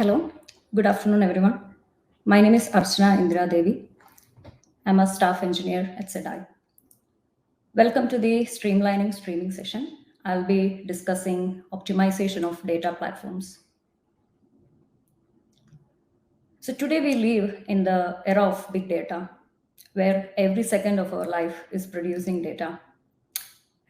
Hello, good afternoon, everyone. My name is Archana Indira Devi. I'm a staff engineer at Sedai. Welcome to the Streamlining streaming session. I'll be discussing optimization of data platforms. So today we live in the era of big data, where every second of our life is producing data.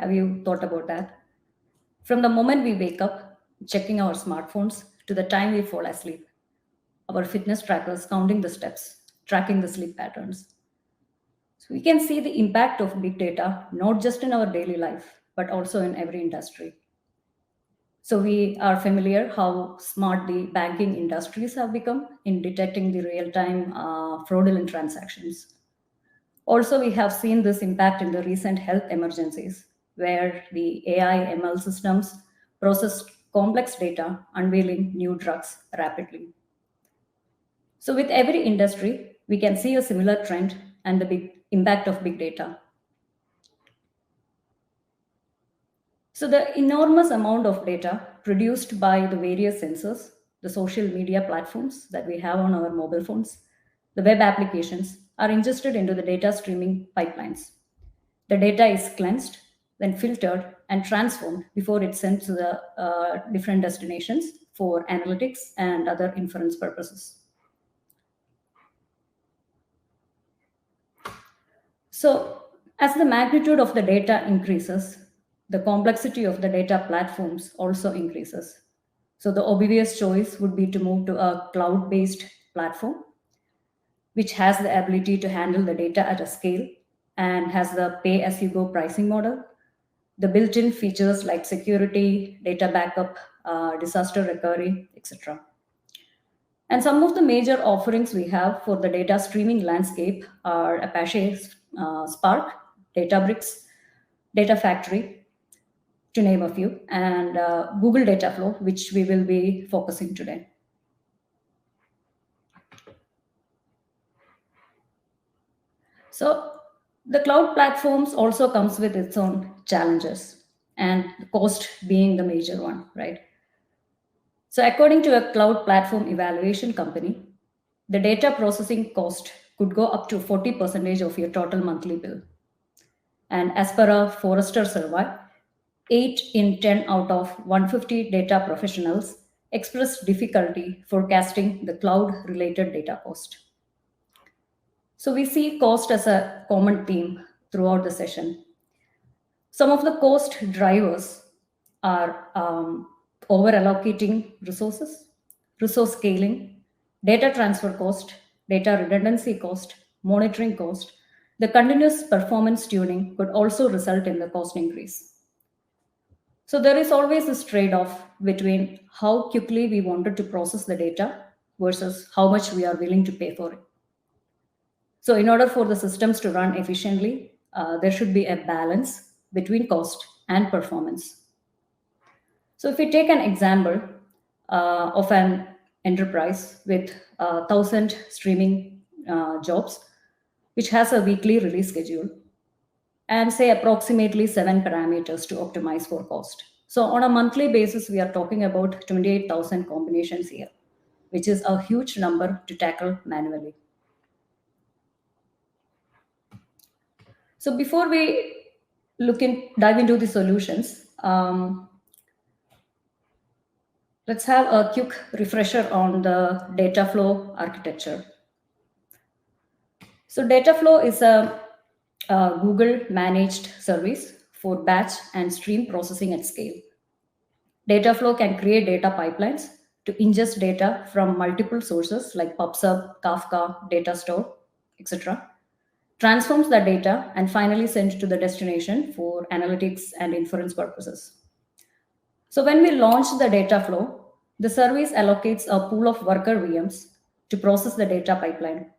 Have you thought about that? From the moment we wake up, checking our smartphones, to the time we fall asleep, our fitness trackers counting the steps, tracking the sleep patterns. So we can see the impact of big data, not just in our daily life, but also in every industry. So we are familiar how smart the banking industries have become in detecting the real-time fraudulent transactions. Also, we have seen this impact in the recent health emergencies, where the AI ML systems process complex data, unveiling new drugs rapidly. So with every industry, we can see a similar trend and the big impact of big data. So the enormous amount of data produced by the various sensors, the social media platforms that we have on our mobile phones, the web applications are ingested into the data streaming pipelines. The data is cleansed, then filtered and transformed before it's sent to the different destinations for analytics and other inference purposes. So, as the magnitude of the data increases, the complexity of the data platforms also increases. So, the obvious choice would be to move to a cloud based platform, which has the ability to handle the data at a scale and has the pay as you go pricing model. The built in features like security, data backup, disaster recovery, etc. And some of the major offerings we have for the data streaming landscape are Apache Spark, Databricks, Data Factory, to name a few, and Google Dataflow, which we will be focusing today. So the cloud platforms also comes with its own challenges, and cost being the major one, right? So according to a cloud platform evaluation company, the data processing cost could go up to 40% of your total monthly bill. And as per a Forrester survey, 8 in 10 out of 150 data professionals expressed difficulty forecasting the cloud related data cost. So we see cost as a common theme throughout the session. Some of the cost drivers are over allocating resources, resource scaling, data transfer cost, data redundancy cost, monitoring cost. The continuous performance tuning could also result in the cost increase. So there is always this trade off between how quickly we wanted to process the data versus how much we are willing to pay for it. So, in order for the systems to run efficiently, there should be a balance between cost and performance. So, if we take an example of an enterprise with 1,000 streaming jobs, which has a weekly release schedule, and say approximately 7 parameters to optimize for cost. So, on a monthly basis, we are talking about 28,000 combinations here, which is a huge number to tackle manually. So before we dive into the solutions, let's have a quick refresher on the data flow architecture. So data flow is a Google managed service for batch and stream processing at scale. Data flow can create data pipelines to ingest data from multiple sources like PubSub, Kafka, data store, etc., transforms the data, and finally sent to the destination for analytics and inference purposes. So when we launch the data flow, the service allocates a pool of worker VMs to process the data pipeline.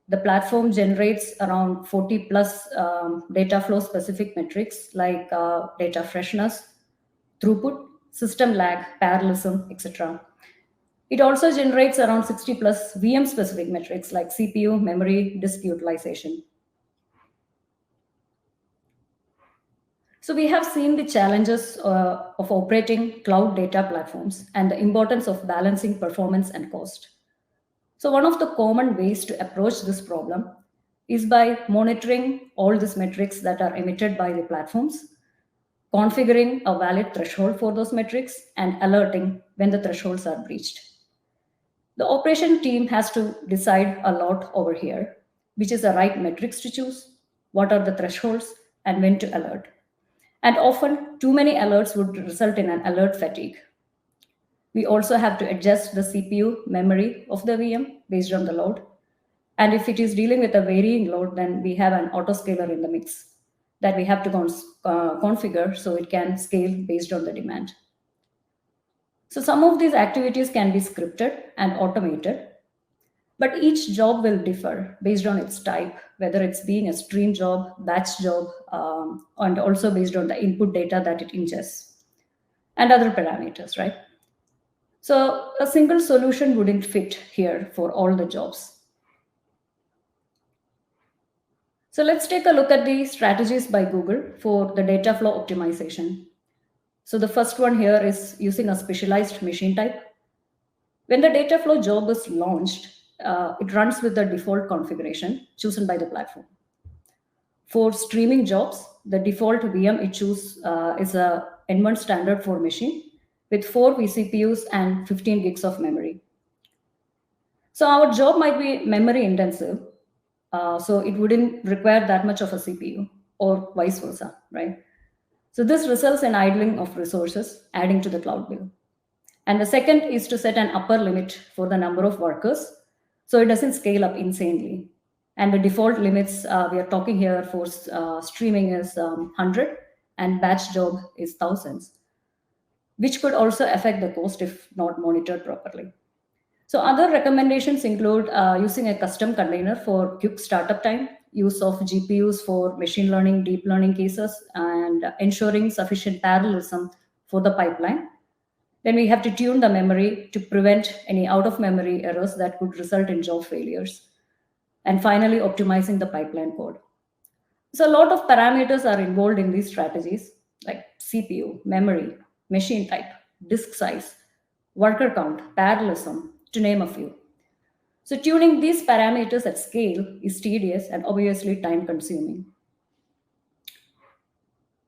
The platform generates around 40 plus data flow specific metrics like data freshness, throughput, system lag, parallelism, etc. It also generates around 60 plus VM specific metrics like CPU, memory, disk utilization. So we have seen the challenges of operating cloud data platforms and the importance of balancing performance and cost. So one of the common ways to approach this problem is by monitoring all these metrics that are emitted by the platforms, configuring a valid threshold for those metrics, and alerting when the thresholds are breached. The operation team has to decide a lot over here, which is the right metrics to choose, what are the thresholds, and when to alert. And often, too many alerts would result in an alert fatigue. We also have to adjust the CPU memory of the VM based on the load. And if it is dealing with a varying load, then we have an autoscaler in the mix that we have to configure so it can scale based on the demand. So some of these activities can be scripted and automated, but each job will differ based on its type, whether it's being a stream job, batch job, and also based on the input data that it ingests and other parameters, right? So a single solution wouldn't fit here for all the jobs. So let's take a look at the strategies by Google for the data flow optimization. So the first one here is using a specialized machine type. When the data flow job is launched, it runs with the default configuration chosen by the platform. For streaming jobs, the default VM it chooses is a N1 standard for machine with 4 vCPUs and 15 gigs of memory. So our job might be memory intensive, so it wouldn't require that much of a CPU or vice versa, right? So this results in idling of resources, adding to the cloud bill. And the second is to set an upper limit for the number of workers, so it doesn't scale up insanely. And the default limits we are talking here for streaming is 100 and batch job is thousands, which could also affect the cost if not monitored properly. So other recommendations include using a custom container for quick startup time, use of GPUs for machine learning, deep learning cases, and ensuring sufficient parallelism for the pipeline. Then we have to tune the memory to prevent any out-of-memory errors that could result in job failures. And finally, optimizing the pipeline code. So a lot of parameters are involved in these strategies, like CPU, memory, machine type, disk size, worker count, parallelism, to name a few. So tuning these parameters at scale is tedious and obviously time consuming.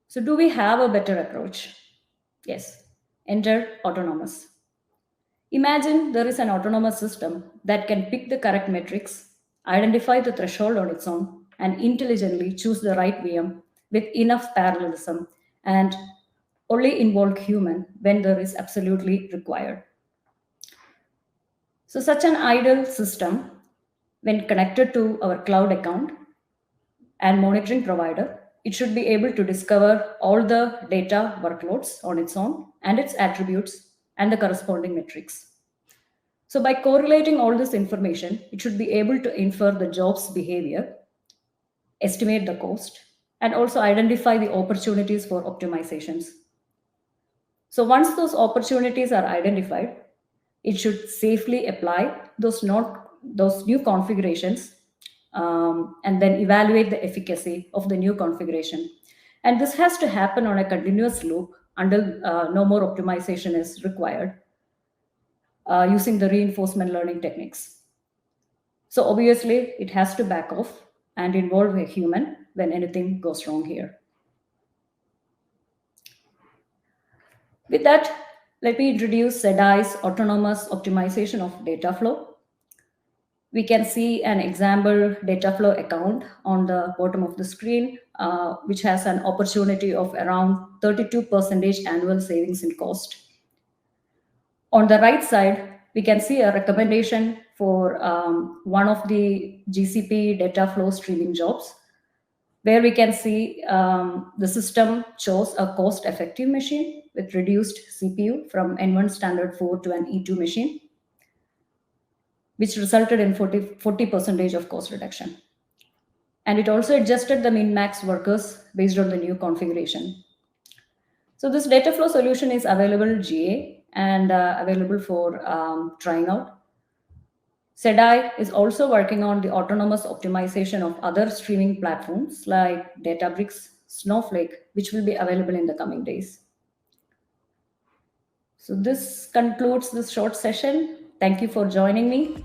So do we have a better approach? Yes, enter autonomous. Imagine there is an autonomous system that can pick the correct metrics, identify the threshold on its own, and intelligently choose the right VM with enough parallelism and only involve human when there is absolutely required. So such an ideal system, when connected to our cloud account and monitoring provider, it should be able to discover all the data workloads on its own and its attributes and the corresponding metrics. So by correlating all this information, it should be able to infer the job's behavior, estimate the cost, and also identify the opportunities for optimizations. So once those opportunities are identified, it should safely apply those new configurations and then evaluate the efficacy of the new configuration. And this has to happen on a continuous loop until no more optimization is required using the reinforcement learning techniques. So obviously, it has to back off and involve a human when anything goes wrong here. With that, let me introduce Sedai's autonomous optimization of data flow. We can see an example data flow account on the bottom of the screen, which has an opportunity of around 32% annual savings in cost. On the right side, we can see a recommendation for one of the GCP data flow streaming jobs, where we can see the system chose a cost-effective machine with reduced CPU from N1 standard 4 to an E2 machine, which resulted in 40% of cost reduction. And it also adjusted the min-max workers based on the new configuration. So this data flow solution is available GA and available for trying out. Sedai is also working on the autonomous optimization of other streaming platforms like Databricks, Snowflake, which will be available in the coming days. So this concludes this short session. Thank you for joining me.